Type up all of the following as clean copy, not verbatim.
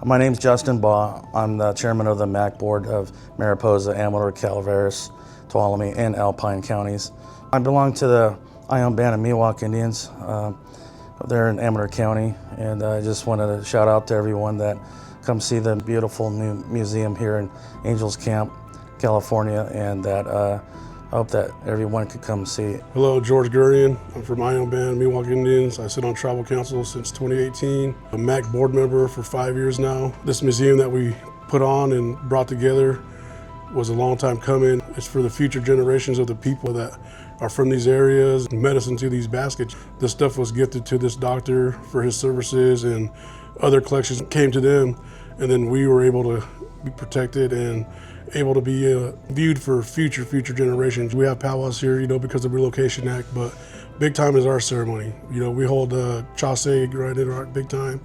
My name's Justin Baugh. I'm the chairman of the MAC board of Mariposa, Amador, Calaveras, Tuolumne, and Alpine counties. I belong to the Ione Band of Miwuk Indians. They're in Amador County, and I just wanted to shout out to everyone that come see the beautiful new museum here in Angels Camp, California, and that I hope that everyone could come see it. Hello, George Gurion. I'm from Ione Band, Miwuk Indians. I sit on Tribal Council since 2018. I'm a MAC board member for 5 years now. This museum that we put on and brought together was a long time coming. It's for the future generations of the people that are from these areas, medicine to these baskets. This stuff was gifted to this doctor for his services, and other collections came to them, and then we were able to be protected and able to be viewed for future generations. We have powwows here, because of the Relocation Act, but Big Time is our ceremony. We hold Chasse right in our Big Time,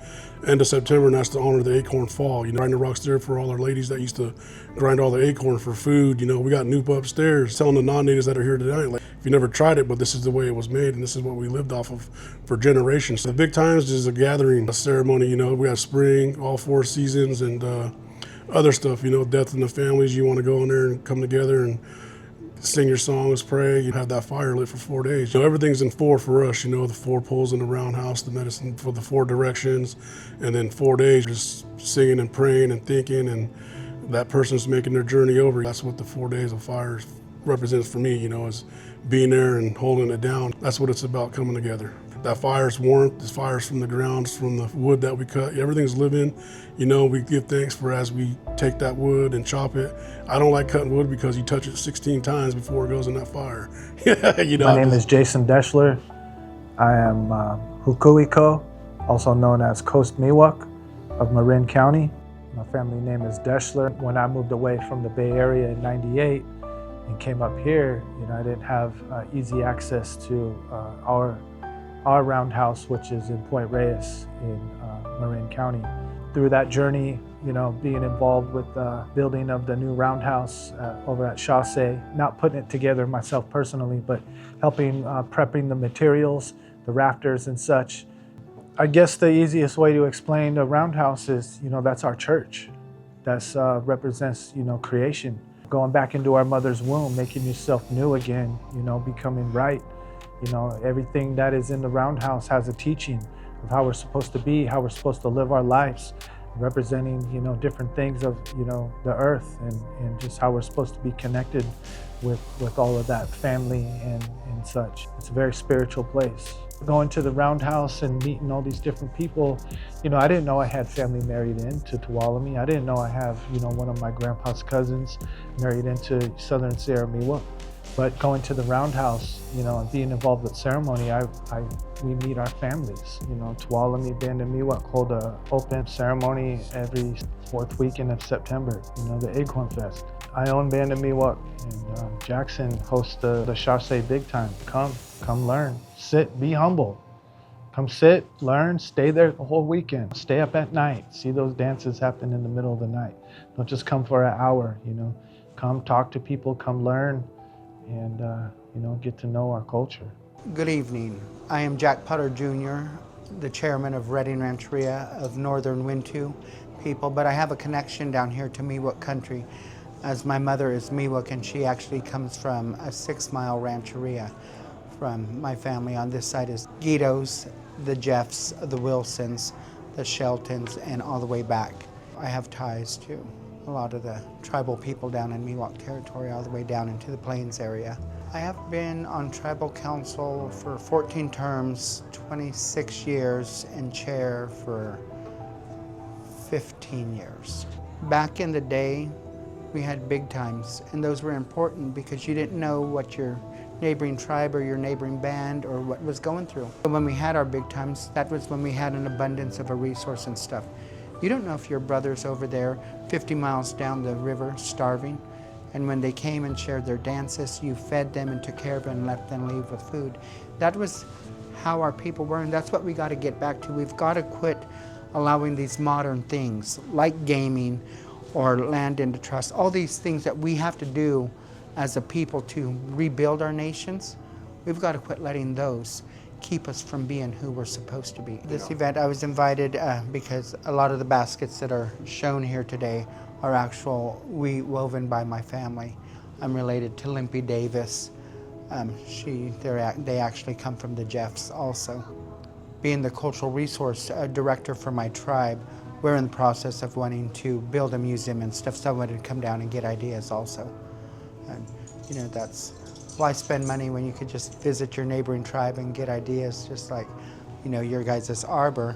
end of September, and that's to honor the Acorn Fall. Grind the rocks there for all our ladies that used to grind all the acorn for food. We got Nupa upstairs telling the non-natives that are here tonight, like, if you never tried it, but this is the way it was made, and this is what we lived off of for generations. The Big Times is a gathering, a ceremony. We have spring, all 4 seasons, and other stuff, death in the families. You want to go in there and come together and sing your songs, pray. You have that fire lit for 4 days. Everything's in 4 for us. The 4 poles in the roundhouse, the medicine for the 4 directions, and then 4 days just singing and praying and thinking, and that person's making their journey over. That's what the 4 days of fire represents for me. Is being there and holding it down. That's what it's about, coming together. That fire's warmth, the fire's from the grounds, from the wood that we cut. Everything's living. We give thanks for as we take that wood and chop it. I don't like cutting wood because you touch it 16 times before it goes in that fire. My name is Jason Deschler. I am Hukuiko, also known as Coast Miwuk of Marin County. My family name is Deschler. When I moved away from the Bay Area in '98 and came up here, I didn't have easy access to our roundhouse, which is in Point Reyes in Marin County. Through that journey, being involved with the building of the new roundhouse over at Chasse, not putting it together myself personally, but helping prepping the materials, the rafters and such. I guess the easiest way to explain the roundhouse is, that's our church. That's represents, creation. Going back into our mother's womb, making yourself new again, becoming right. Everything that is in the roundhouse has a teaching of how we're supposed to be, how we're supposed to live our lives, representing, different things of, the earth, and just how we're supposed to be connected with all of that family and such. It's a very spiritual place. Going to the roundhouse and meeting all these different people, I didn't know I had family married into Tuolumne. I didn't know I have, one of my grandpa's cousins married into Southern Sierra Miwuk. But going to the roundhouse, and being involved with ceremony, we meet our families. Tuolumne Band of Miwuk hold an open ceremony every 4th weekend of September, the Acorn Fest. Ione Band of Miwuk and Jackson host the Chasse Big Time. Come learn, sit, be humble. Come sit, learn, stay there the whole weekend. Stay up at night, see those dances happen in the middle of the night. Don't just come for an hour, Come talk to people, come learn, and get to know our culture. Good evening. I am Jack Putter Jr., the chairman of Redding Rancheria of Northern Wintu people, but I have a connection down here to Miwuk country, as my mother is Miwuk, and she actually comes from a 6-mile rancheria from my family. On this side is Guido's, the Jeffs, the Wilsons, the Sheltons, and all the way back. I have ties to a lot of the tribal people down in Miwuk territory, all the way down into the Plains area. I have been on Tribal Council for 14 terms, 26 years, and chair for 15 years. Back in the day, we had big times, and those were important because you didn't know what your neighboring tribe or your neighboring band or what was going through. When we had our big times, that was when we had an abundance of a resource and stuff. You don't know if your brother's over there 50 miles down the river starving, and when they came and shared their dances, you fed them and took care of them and let them leave with food. That was how our people were, and that's what we got to get back to. We've got to quit allowing these modern things like gaming or land into trust, all these things that we have to do as a people to rebuild our nations. We've got to quit letting those keep us from being who we're supposed to be. This event, I was invited because a lot of the baskets that are shown here today are actual woven by my family. I'm related to Limpy Davis. They actually come from the Jeffs also. Being the cultural resource director for my tribe, we're in the process of wanting to build a museum and stuff, so I wanted to come down and get ideas also. And that's why spend money when you could just visit your neighboring tribe and get ideas, just like, your guys' arbor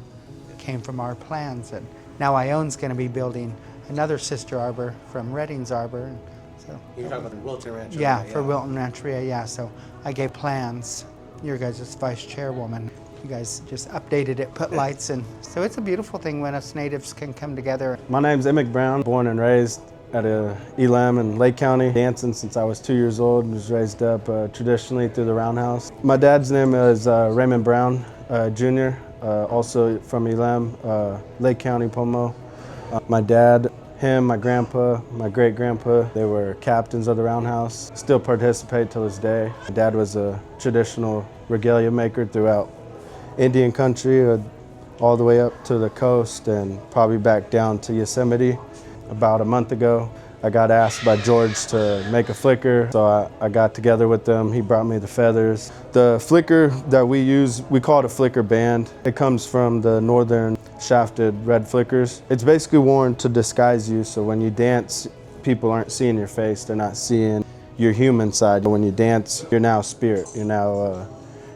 came from our plans. And now Ione's going to be building another sister arbor from Redding's arbor. And so, you're talking about the Wilton Rancheria? Yeah, for Wilton Rancheria, yeah. So I gave plans, your guys' vice chairwoman. You guys just updated it, put lights in. So it's a beautiful thing when us natives can come together. My name's Emmett Brown, born and raised at Elam in Lake County, dancing since I was 2 years old and was raised up traditionally through the roundhouse. My dad's name is Raymond Brown Jr., also from Elam, Lake County, Pomo. My dad, him, my grandpa, my great-grandpa, they were captains of the roundhouse, still participate till this day. My dad was a traditional regalia maker throughout Indian country, all the way up to the coast and probably back down to Yosemite. About a month ago, I got asked by George to make a flicker, so I got together with them. He brought me the feathers. The flicker that we use, we call it a flicker band. It comes from the northern shafted red flickers. It's basically worn to disguise you, so when you dance, people aren't seeing your face, they're not seeing your human side. When you dance, you're now spirit,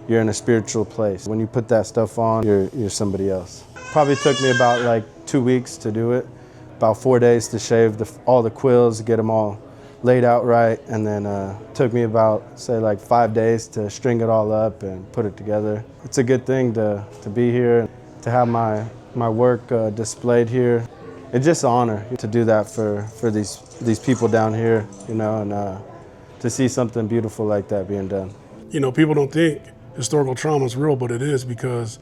you're in a spiritual place. When you put that stuff on, you're somebody else. Probably took me about like 2 weeks to do it. About 4 days to shave all the quills, get them all laid out right, and then took me about, say, like 5 days to string it all up and put it together. It's a good thing to be here, to have my work displayed here. It's just an honor to do that for these people down here, and to see something beautiful like that being done. People don't think historical trauma is real, but it is, because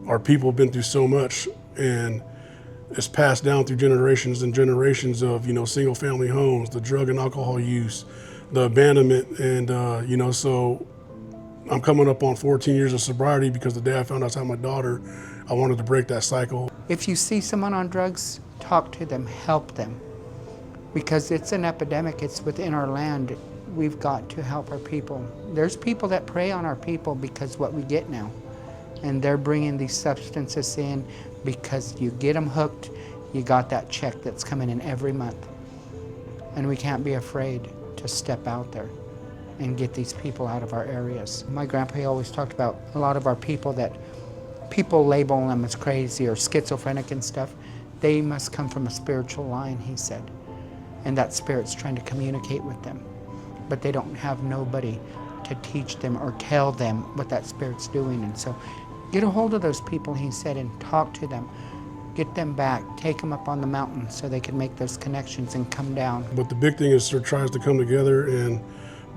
our people have been through so much, and it's passed down through generations and generations of, single family homes, the drug and alcohol use, the abandonment. And, so I'm coming up on 14 years of sobriety because the day I found out I had my daughter, I wanted to break that cycle. If you see someone on drugs, talk to them, help them. Because it's an epidemic, it's within our land. We've got to help our people. There's people that prey on our people because what we get now. And they're bringing these substances in because you get them hooked, you got that check that's coming in every month. And we can't be afraid to step out there and get these people out of our areas. My grandpa always talked about a lot of our people that people label them as crazy or schizophrenic and stuff. They must come from a spiritual line, he said. And that spirit's trying to communicate with them. But they don't have nobody to teach them or tell them what that spirit's doing. And so get a hold of those people, he said, and talk to them. Get them back, take them up on the mountain so they can make those connections and come down. But the big thing is to try to come together and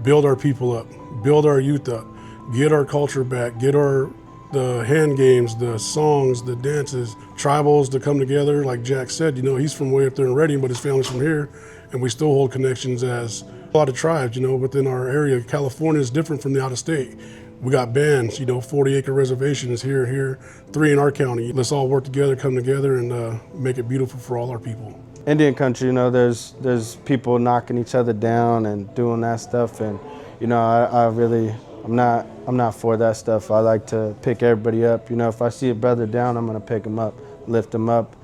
build our people up, build our youth up, get our culture back, get the hand games, the songs, the dances, tribals to come together. Like Jack said, he's from way up there in Redding, but his family's from here, and we still hold connections as a lot of tribes, within our area. California is different from the out of state. We got bands, 40-acre reservations here, 3 in our county. Let's all work together, come together, and make it beautiful for all our people. Indian country, there's people knocking each other down and doing that stuff, and I'm not for that stuff. I like to pick everybody up. If I see a brother down, I'm gonna pick him up, lift him up,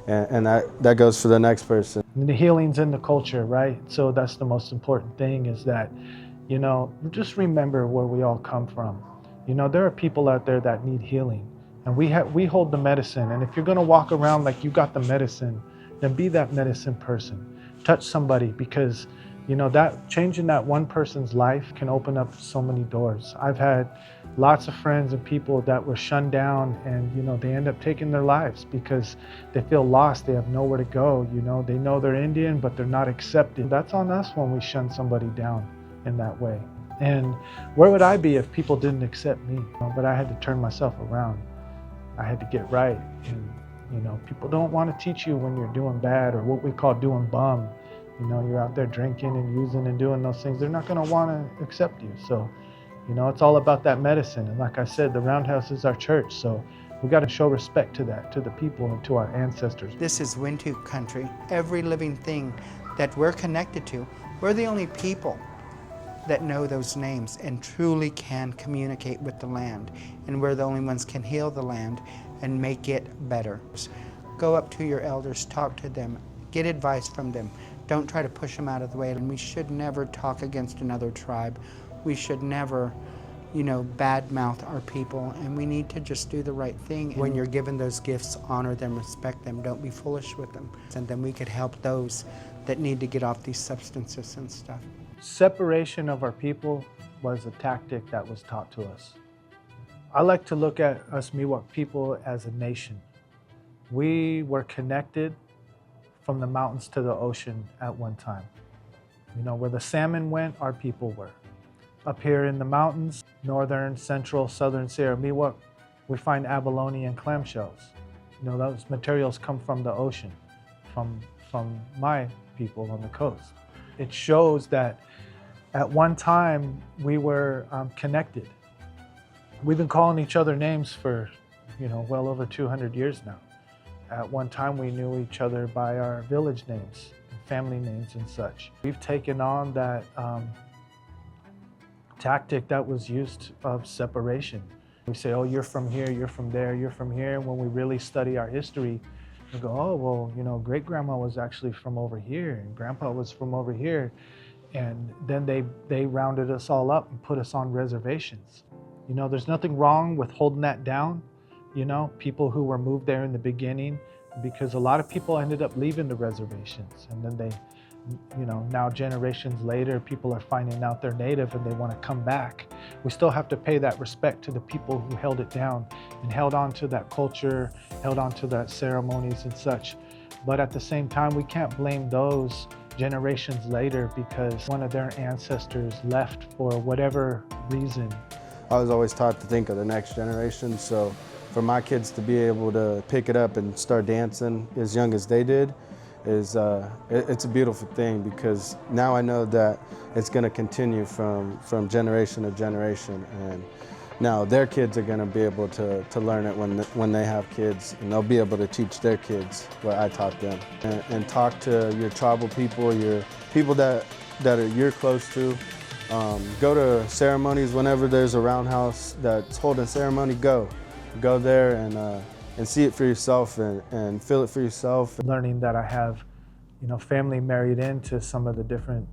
and that goes for the next person. The healing's in the culture, right? So that's the most important thing, is that just remember where we all come from. There are people out there that need healing, and we hold the medicine. And if you're gonna walk around like you got the medicine, then be that medicine person. Touch somebody, because that changing that one person's life can open up so many doors. I've had lots of friends and people that were shunned down, and they end up taking their lives because they feel lost, they have nowhere to go. They know they're Indian, but they're not accepted. That's on us when we shun somebody down in that way. And where would I be if people didn't accept me? But I had to turn myself around. I had to get right. And people don't want to teach you when you're doing bad, or what we call doing bum. You're out there drinking and using and doing those things. They're not going to want to accept you. So, You know, it's all about that medicine. And like I said, the Roundhouse is our church, so we got to show respect to that, to the people and to our ancestors. This is Wintu country. Every living thing that we're connected to, we're the only people that know those names and truly can communicate with the land. And we're the only ones can heal the land and make it better. Go up to your elders, talk to them, get advice from them. Don't try to push them out of the way. And we should never talk against another tribe. We should never, you know, badmouth our people, and we need to just do the right thing. When you're given those gifts, honor them, respect them, don't be foolish with them. And then we could help those that need to get off these substances and stuff. Separation of our people was a tactic that was taught to us. I like to look at us Miwuk people as a nation. We were connected from the mountains to the ocean at one time. You know, where the salmon went, our people were. Up here in the mountains, northern, central, southern Sierra Miwuk, we find abalone and clamshells. You know, those materials come from the ocean, from my people on the coast. It shows that at one time we were connected. We've been calling each other names for, you know, well over 200 years now. At one time we knew each other by our village names, family names and such. We've taken on that tactic that was used of separation. We say, oh, you're from here, you're from there, you're from here. And when we really study our history, we go, oh, well, you know, great-grandma was actually from over here and grandpa was from over here. And then they rounded us all up and put us on reservations. You know, there's nothing wrong with holding that down. You know, people who were moved there in the beginning, because a lot of people ended up leaving the reservations, and then they, you know, now generations later, people are finding out they're native and they want to come back. We still have to pay that respect to the people who held it down and held on to that culture, held on to that ceremonies and such. But at the same time, we can't blame those generations later because one of their ancestors left for whatever reason. I was always taught to think of the next generation, so for my kids to be able to pick it up and start dancing as young as they did is it's a beautiful thing, because now I know that it's going to continue from generation to generation, and now their kids are going to be able to learn it when they have kids, and they'll be able to teach their kids what I taught them. And talk to your tribal people, your people that you're close to. Go to ceremonies whenever there's a roundhouse that's holding ceremony. Go there and see it for yourself and feel it for yourself. Learning that I have, you know, family married into some of the different,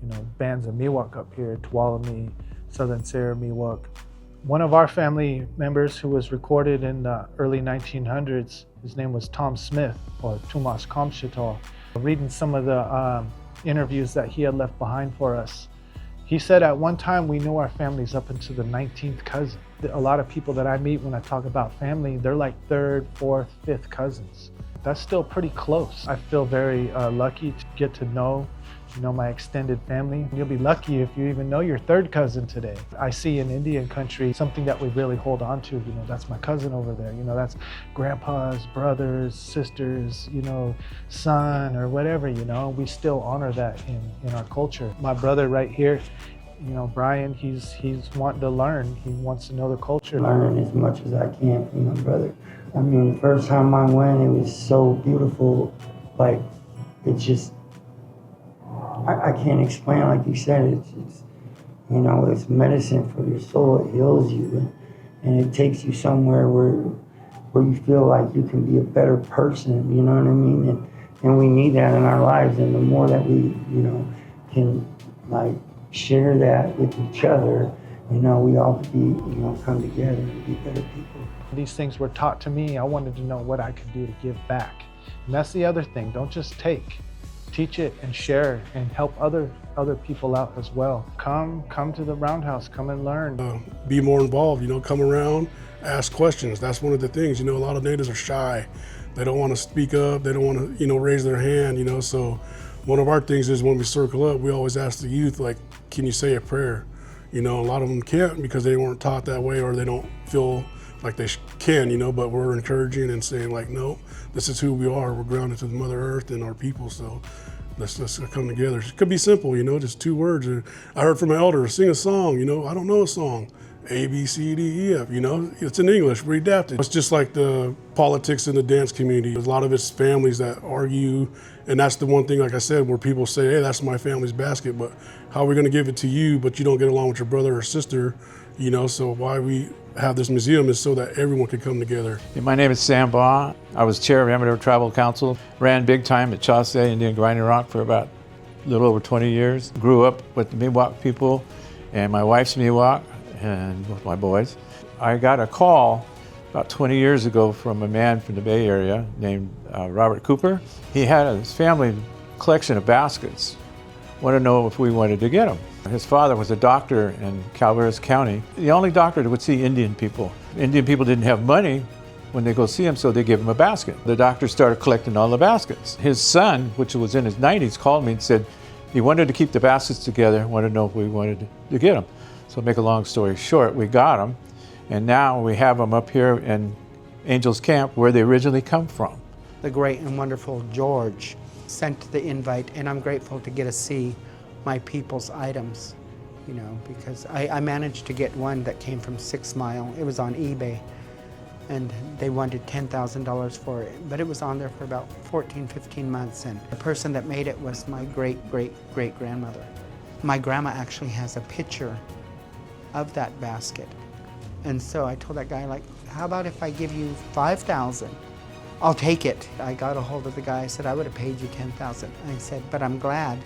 you know, bands of Miwuk up here, Tuolumne, Southern Sierra Miwuk. One of our family members who was recorded in the early 1900s, his name was Tom Smith, or Tumas Kamshitol. Reading some of the interviews that he had left behind for us, he said at one time we knew our families up into the 19th cousin. A lot of people that I meet when I talk about family, they're like 3rd, 4th, 5th cousins. That's still pretty close. I feel very lucky to get to know, you know, my extended family. You'll be lucky if you even know your 3rd cousin today. I see in Indian country something that we really hold on to. You know, that's my cousin over there. You know, that's grandpa's brothers, sisters, you know, son or whatever, you know. We still honor that in our culture. My brother right here, you know, Brian, he's wanting to learn. He wants to know the culture. Learn as much as I can from my brother. I mean, the first time I went, it was so beautiful. Like, it's just, I can't explain. Like you said, it's you know, it's medicine for your soul. It heals you, and it takes you somewhere where you feel like you can be a better person. You know what I mean? And we need that in our lives. And the more that we, you know, can like share that with each other, you know, we all be, you know, come together and be better people. These things were taught to me. I wanted to know what I could do to give back. And that's the other thing. Don't just take. Teach it and share and help other people out as well. Come to the Roundhouse, come and learn. Be more involved, you know, come around, ask questions. That's one of the things, you know, a lot of natives are shy. They don't want to speak up. They don't want to, you know, raise their hand, you know. So one of our things is when we circle up, we always ask the youth, like, can you say a prayer? You know, a lot of them can't because they weren't taught that way, or they don't feel like they can, you know, but we're encouraging and saying like, no, this is who we are. We're grounded to the Mother Earth and our people. So Let's come together. It could be simple, just 2 words. I heard from my elder, sing a song, I don't know a song. A, B, C, D, E, F, it's in English, we adapted. It's just like the politics in the dance community. A lot of it's families that argue, and that's the one thing, like I said, where people say, hey, that's my family's basket, but how are we gonna give it to you, but you don't get along with your brother or sister, so why we have this museum is so that everyone can come together. My name is Sam Baugh. I was chair of Ione Tribal Council, ran big time at Chausse Indian Grinding Rock for about a little over 20 years. Grew up with the Miwuk people, and my wife's Miwuk, and with my boys. I got a call about 20 years ago from a man from the Bay Area named Robert Cooper. He had his family collection of baskets. Wanted to know if we wanted to get them. His father was a doctor in Calaveras County, the only doctor that would see Indian people. Indian people didn't have money when they go see him, so they give him a basket. The doctor started collecting all the baskets. His son, which was in his 90s, called me and said he wanted to keep the baskets together, wanted to know if we wanted to get them. So make a long story short, we got them, and now we have them up here in Angels Camp where they originally come from. The great and wonderful George sent the invite, and I'm grateful to get to see my people's items, because I managed to get one that came from 6 Mile. It was on eBay, and they wanted $10,000 for it, but it was on there for about 14, 15 months, and the person that made it was my great-great-great-grandmother. My grandma actually has a picture of that basket. And so I told that guy, how about if I give you $5,000? I'll take it. I got a hold of the guy. I said, I would have paid you $10,000. I said, but I'm glad,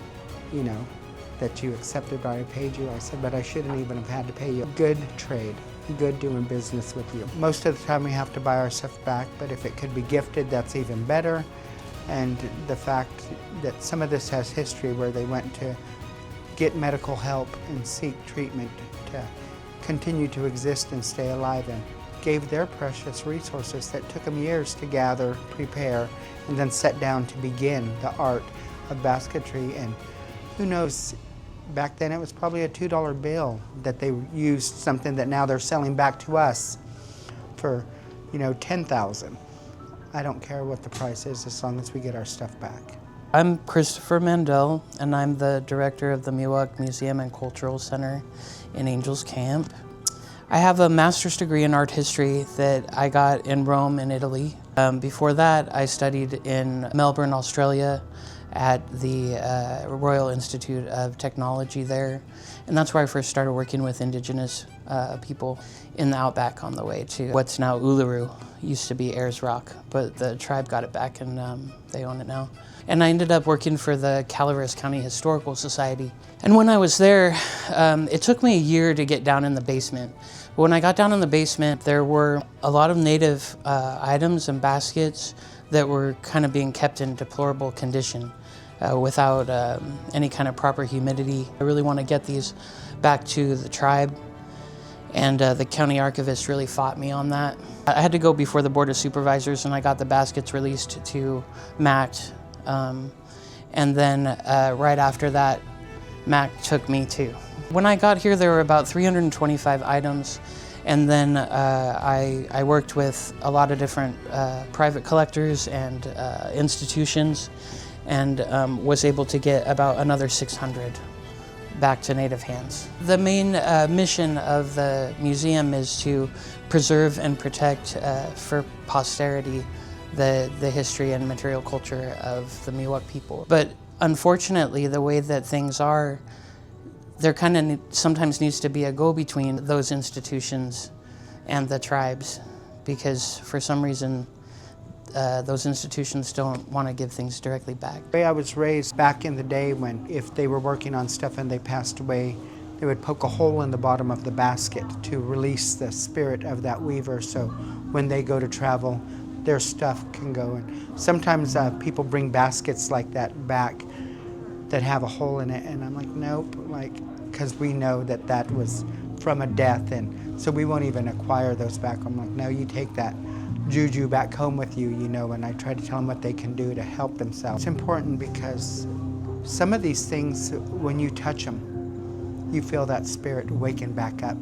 that you accepted what I paid you. I said, but I shouldn't even have had to pay you. Good trade, good doing business with you. Most of the time we have to buy our stuff back, but if it could be gifted, that's even better. And the fact that some of this has history where they went to get medical help and seek treatment to continue to exist and stay alive, and gave their precious resources that took them years to gather, prepare, and then set down to begin the art of basketry. And who knows, back then it was probably a $2 bill that they used, something that now they're selling back to us for, $10,000. I don't care what the price is as long as we get our stuff back. I'm Christopher Mandel, and I'm the director of the Miwuk Museum and Cultural Center in Angels Camp. I have a master's degree in art history that I got in Rome in Italy. Before that, I studied in Melbourne, Australia at the Royal Institute of Technology there. And that's where I first started working with Indigenous people in the outback on the way to what's now Uluru. Used to be Ayers Rock, but the tribe got it back and they own it now. And I ended up working for the Calaveras County Historical Society. And when I was there, it took me a year to get down in the basement. When I got down in the basement, there were a lot of native items and baskets that were kind of being kept in deplorable condition without any kind of proper humidity. I really want to get these back to the tribe, and the county archivist really fought me on that. I had to go before the Board of Supervisors, and I got the baskets released to MACT. And then right after that, MACT took me too. When I got here, there were about 325 items, and then I worked with a lot of different private collectors and institutions, and was able to get about another 600 back to native hands. The main mission of the museum is to preserve and protect for posterity the history and material culture of the Miwuk people. But unfortunately, the way that things are, there kind of sometimes needs to be a go-between those institutions and the tribes, because for some reason those institutions don't want to give things directly back. The way I was raised back in the day, when if they were working on stuff and they passed away, they would poke a hole in the bottom of the basket to release the spirit of that weaver, so when they go to travel, their stuff can go. And sometimes people bring baskets like that back that have a hole in it, and I'm like, nope, because we know that that was from a death, and so we won't even acquire those back. I'm like, no, you take that juju back home with you, and I try to tell them what they can do to help themselves. It's important because some of these things, when you touch them, you feel that spirit waken back up,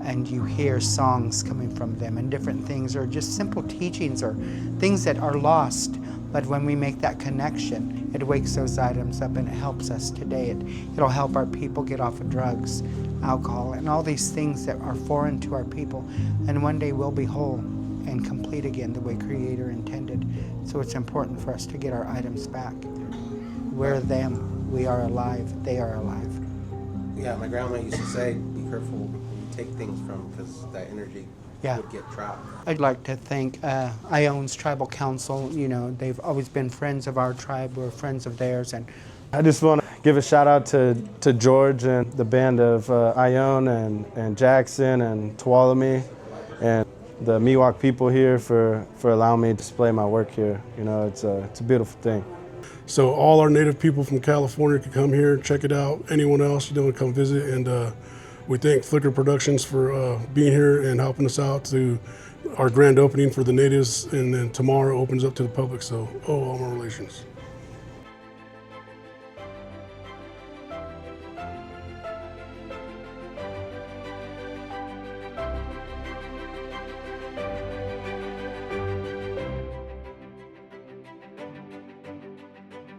and you hear songs coming from them and different things, or just simple teachings or things that are lost. But when we make that connection, it wakes those items up and it helps us today. It'll help our people get off of drugs, alcohol, and all these things that are foreign to our people. And one day we'll be whole and complete again the way Creator intended. So it's important for us to get our items back. We're them, we are alive, they are alive. Yeah, my grandma used to say, be careful where you take things from, because that energy would get trapped. I'd like to thank Ione Tribal Council. You know, they've always been friends of our tribe, we're friends of theirs. And I just want to give a shout out to George and the band of Ione and Jackson and Tuolumne and the Miwok people here for allowing me to display my work here. You know, it's a beautiful thing. So all our native people from California can come here, check it out. Anyone else, come visit. And we thank Flicker Productions for being here and helping us out to our grand opening for the natives. And then tomorrow opens up to the public. So, all my relations.